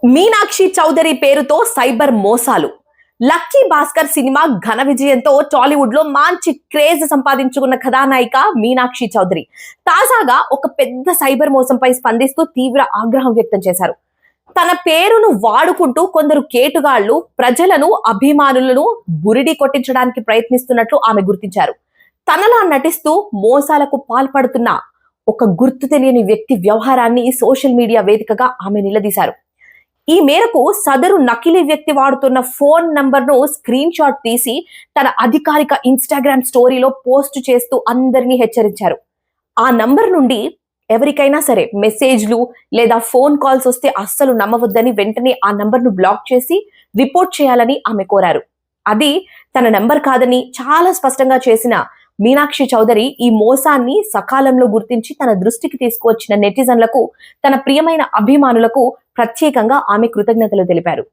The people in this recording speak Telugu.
మీనాక్షి చౌదరి పేరుతో సైబర్ మోసాలు. లక్కీ భాస్కర్ సినిమా ఘన విజయంతో టాలీవుడ్ లో మంచి క్రేజ్ సంపాదించుకున్న కథానాయిక మీనాక్షి చౌదరి తాజాగా ఒక పెద్ద సైబర్ మోసంపై స్పందిస్తూ తీవ్ర ఆగ్రహం వ్యక్తం చేశారు. తన పేరును వాడుకుంటూ కొందరు కేటుగాళ్లు ప్రజలను అభిమానులను బురిడి కొట్టించడానికి ప్రయత్నిస్తున్నట్లు ఆమె గుర్తించారు. తనలా నటిస్తూ మోసాలకు పాల్పడుతున్న ఒక గుర్తు తెలియని వ్యక్తి వ్యవహారాన్ని సోషల్ మీడియా వేదికగా ఆమె నిలదీశారు. ఈ మేరకు సదరు నకిలీ వ్యక్తి వాడుతున్న ఫోన్ నంబర్ను స్క్రీన్ షాట్ తీసి తన అధికారిక ఇన్స్టాగ్రామ్ స్టోరీలో పోస్ట్ చేస్తూ అందరినీ హెచ్చరించారు. ఆ నంబర్ నుండి ఎవరికైనా సరే మెసేజ్లు లేదా ఫోన్ కాల్స్ వస్తే అస్సలు నమ్మవద్దని, వెంటనే ఆ నంబర్ను బ్లాక్ చేసి రిపోర్ట్ చేయాలని ఆమె కోరారు. అది తన నంబర్ కాదని చాలా స్పష్టంగా చేసిన మీనాక్షి చౌదరి ఈ మోసాన్ని సకాలంలో గుర్తించి తన దృష్టికి తీసుకువచ్చిన నెటిజన్లకు, తన ప్రియమైన అభిమానులకు ప్రత్యేకంగా ఆమె కృతజ్ఞతలు తెలిపారు.